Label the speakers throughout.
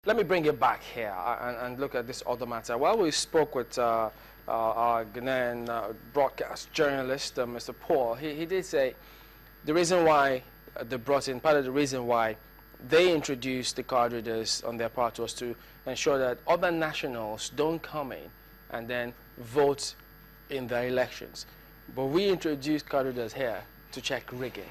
Speaker 1: Let me bring it back here and look at this other matter. While we spoke with our Ghanaian broadcast journalist, Mr. Paul, he did say the reason why they brought in, part of the reason why they introduced the card readers on their part was to ensure that other nationals don't come in and then vote in their elections. But we introduced card readers here to check rigging.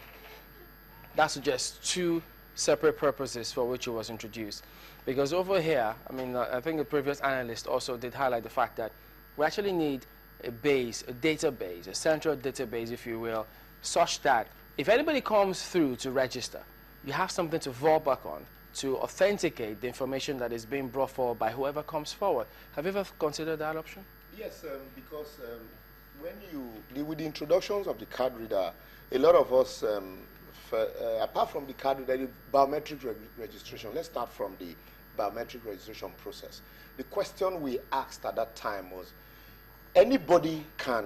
Speaker 1: That's just two separate purposes for which it was introduced. Because over here, I mean, I think the previous analyst also did highlight the fact that we actually need a base, a database, a central database, if you will, such that if anybody comes through to register, you have something to fall back on to authenticate the information that is being brought forward by whoever comes forward. Have you ever considered that option?
Speaker 2: Yes, because with the introductions of the card reader, a lot of us, apart from the card reader, the biometric registration, let's start from the biometric registration process. The question we asked at that time was, anybody can,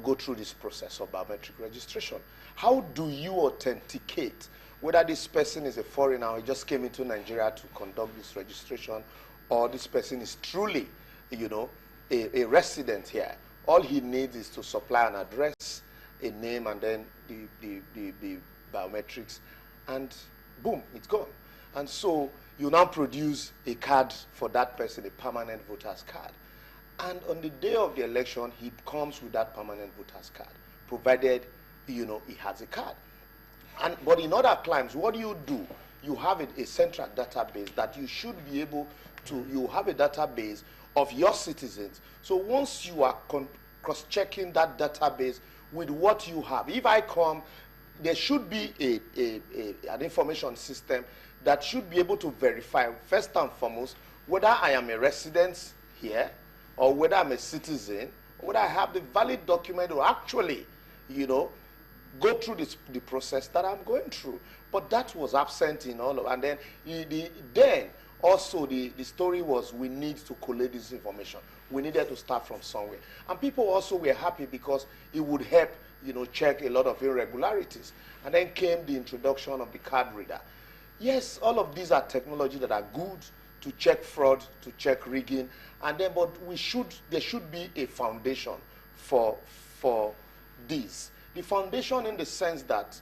Speaker 2: go through this process of biometric registration. How do you authenticate whether this person is a foreigner or he just came into Nigeria to conduct this registration, or this person is truly, a resident here? All he needs is to supply an address, a name, and then the biometrics, and boom, it's gone. And so you now produce a card for that person, a permanent voter's card. And on the day of the election, he comes with that permanent voter's card, provided, he has a card. But in other climes, what do? You have a central database that you should be able to, you have a database of your citizens. So once you are cross-checking that database with what you have, if I come, there should be an information system that should be able to verify, first and foremost, whether I am a resident here, or whether I'm a citizen, or whether I have the valid document, or actually, go through the process that I'm going through. But that was absent in all of, and then then also the story was, we need to collate this information. We needed to start from somewhere. And people also were happy because it would help, check a lot of irregularities. And then came the introduction of the card reader. Yes, all of these are technology that are good to check fraud, to check rigging, and then, but there should be a foundation for this. The foundation in the sense that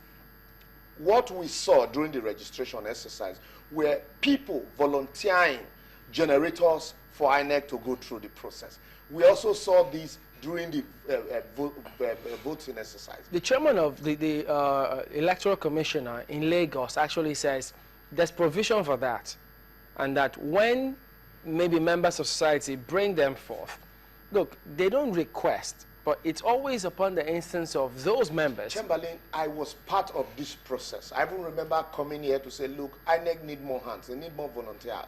Speaker 2: what we saw during the registration exercise were people volunteering generators for INEC to go through the process. We also saw this during the voting exercise.
Speaker 1: The chairman of the Electoral Commissioner in Lagos actually says there's provision for that, and that when maybe members of society bring them forth, look, they don't request, but it's always upon the instance of those members.
Speaker 2: Chamberlain, I was part of this process. I even remember coming here to say, look, INEC need more hands, they need more volunteers.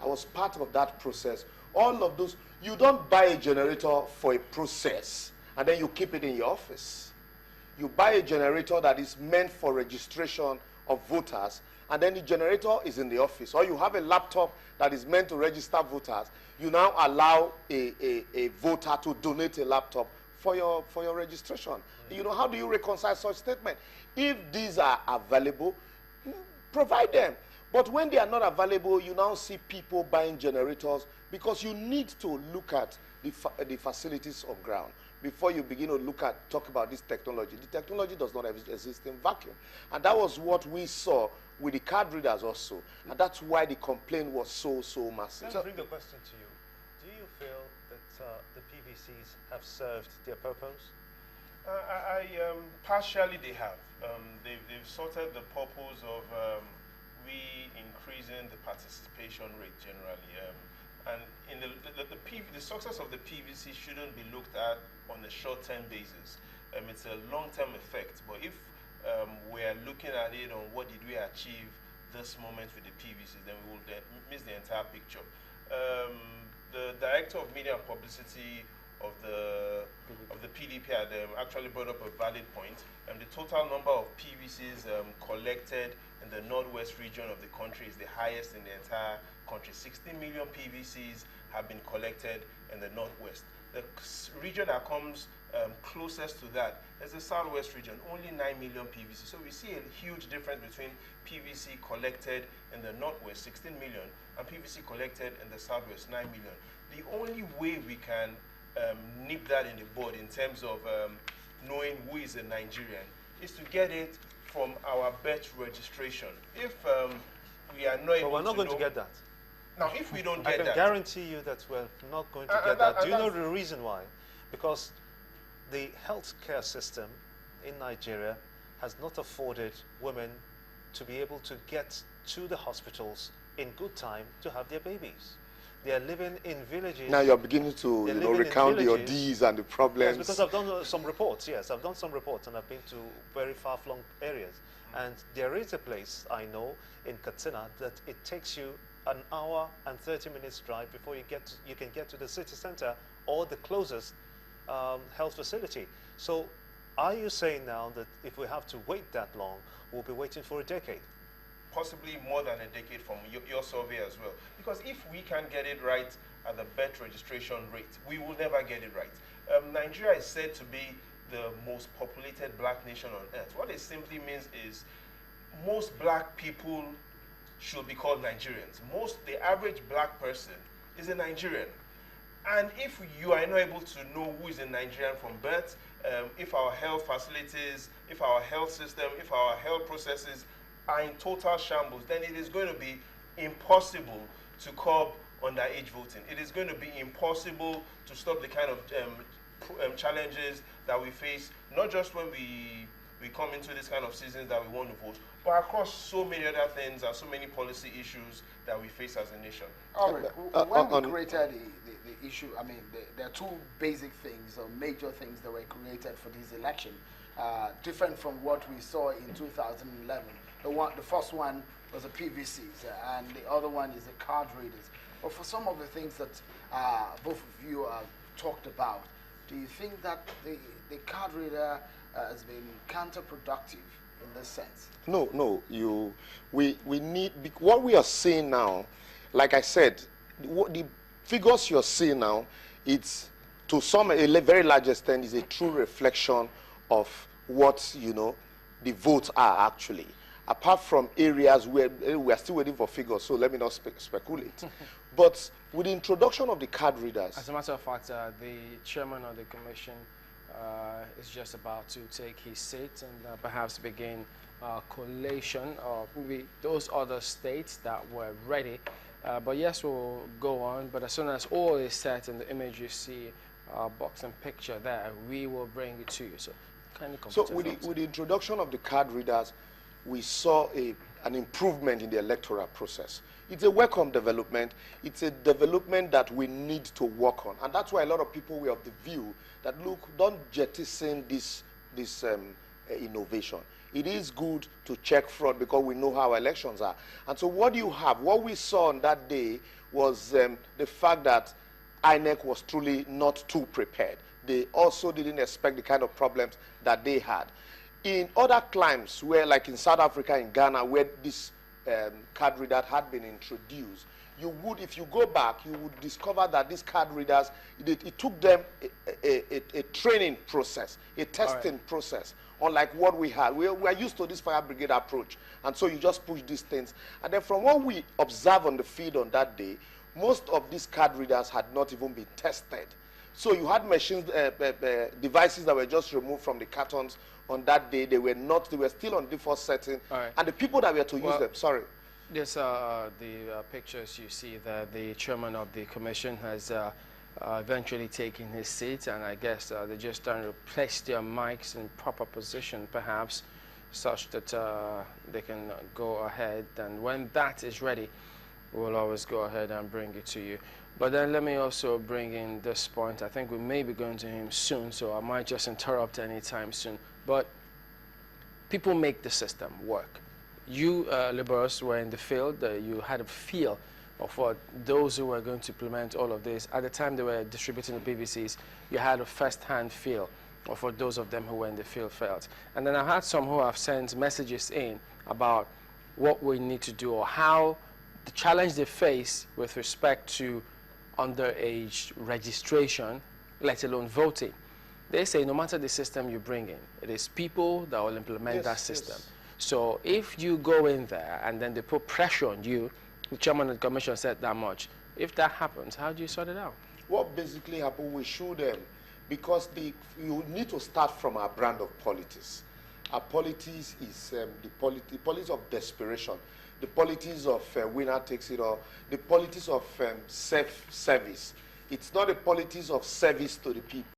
Speaker 2: I was part of that process. All of those, you don't buy a generator for a process and then you keep it in your office. You buy a generator that is meant for registration of voters, and then the generator is in the office. Or you have a laptop that is meant to register voters. You now allow a voter to donate a laptop for your registration. How do you reconcile such statement? If these are available, provide them. But when they are not available, you now see people buying generators, because you need to look at the facilities on ground before you begin to talk about this technology. The technology does not exist in vacuum. And that was what we saw with the card readers also. And that's why the complaint was so massive.
Speaker 3: Let me bring the question to you. Do you feel that the PVCs have served their purpose?
Speaker 4: Partially they have. They've sorted the purpose of increasing the participation rate generally. And in the success of the PVC shouldn't be looked at on a short-term basis. It's a long-term effect. But if we're looking at it on what did we achieve this moment with the PVCs, then we will miss the entire picture. The director of media and publicity of the PDP had actually brought up a valid point. The total number of PVCs collected in the northwest region of the country is the highest in the entire country. 16 million PVCs have been collected in the northwest. The region that comes closest to that is the southwest region, only 9 million PVC. So we see a huge difference between PVC collected in the northwest, 16 million, and PVC collected in the southwest, 9 million. The only way we can nip that in the bud in terms of knowing who is a Nigerian is to get it from our birth registration. If we are not able
Speaker 3: But we're not going
Speaker 4: know,
Speaker 3: to get that.
Speaker 4: now, if we don't
Speaker 3: I
Speaker 4: get
Speaker 3: can
Speaker 4: that,
Speaker 3: guarantee you that we're not going to get that. Do you know the reason why? Because the healthcare system in Nigeria has not afforded women to be able to get to the hospitals in good time to have their babies. They are living in villages.
Speaker 2: Now you're beginning to
Speaker 3: They're
Speaker 2: you know,
Speaker 3: living in
Speaker 2: recount the
Speaker 3: villages.
Speaker 2: ordeals and the problems.
Speaker 3: Yes, because I've done some reports. Yes, I've done some reports, and I've been to very far-flung areas. And there is a place I know in Kaduna that it takes you an hour and 30 minutes drive before you can get to the city center or the closest health facility. So, are you saying now that if we have to wait that long, we'll be waiting for a decade?
Speaker 4: possibly more than a decade from your survey as well. Because if we can get it right at the birth registration rate, we will never get it right. Nigeria is said to be the most populated black nation on earth. What it simply means is most black people should be called Nigerians. The average black person is a Nigerian. And if you are not able to know who is a Nigerian from birth, if our health facilities, if our health system, if our health processes are in total shambles, then it is going to be impossible to curb underage voting. It is going to be impossible to stop the kind of challenges that we face, not just when we come into this kind of seasons that we want to vote, but across so many other things and so many policy issues that we face as a nation.
Speaker 5: All right. When we created the issue, I mean, there are two basic things or major things that were created for this election, different from what we saw in 2011. The first one was the PVCs, and the other one is the card readers. But for some of the things that both of you have talked about, do you think that the card reader has been counterproductive in this sense?
Speaker 2: No. We need, what we are seeing now, like I said, the figures you're seeing now, it's to a very large extent is a true reflection of what the votes are actually. Apart from areas where we are still waiting for figures, so let me not speculate. But with the introduction of the card readers,
Speaker 1: as a matter of fact, the chairman of the commission is just about to take his seat and perhaps begin collation of maybe those other states that were ready. But yes, we'll go on. But as soon as all is set and the image you see, box and picture there, we will bring it to you. So kindly come.
Speaker 2: So with the introduction of the card readers, we saw an improvement in the electoral process. It's a welcome development. It's a development that we need to work on. And that's why a lot of people were of the view that, look, don't jettison this innovation. It is good to check fraud because we know how elections are. And so what we saw on that day was the fact that INEC was truly not too prepared. They also didn't expect the kind of problems that they had. In other climes, where like in South Africa, in Ghana, where this card reader had been introduced, if you go back, you would discover that these card readers, it took them a training process, a testing process, unlike what we had. We are used to this fire brigade approach, and so you just push these things. And then from what we observed on the field on that day, most of these card readers had not even been tested. So you had machines, devices that were just removed from the cartons on that day. They were still on default setting. And the people that were to use them, sorry.
Speaker 1: Yes, the pictures you see there, the chairman of the commission has eventually taken his seat, and I guess they're just trying to place their mics in proper position, perhaps, such that they can go ahead. And when that is ready, we'll always go ahead and bring it to you. But then let me also bring in this point. I think we may be going to him soon, so I might just interrupt anytime soon. But people make the system work. You, liberals, were in the field. You had a feel of what those who were going to implement all of this. At the time they were distributing the PVCs, you had a first-hand feel of what those of them who were in the field felt. And then I had some who have sent messages in about what we need to do or how the challenge they face with respect to underage registration let alone voting. They say no matter the system you bring in, it is people that will implement
Speaker 2: Yes,
Speaker 1: that system.
Speaker 2: yes.
Speaker 1: So if you go in there and then they put pressure on you, the chairman of the commission said that much, if that happens, how do you sort it out?
Speaker 2: What basically happened, we should, because you need to start from our brand of politics. Our politics is the politics of desperation, the politics of winner takes it all, the politics of self-service. It's not a politics of service to the people.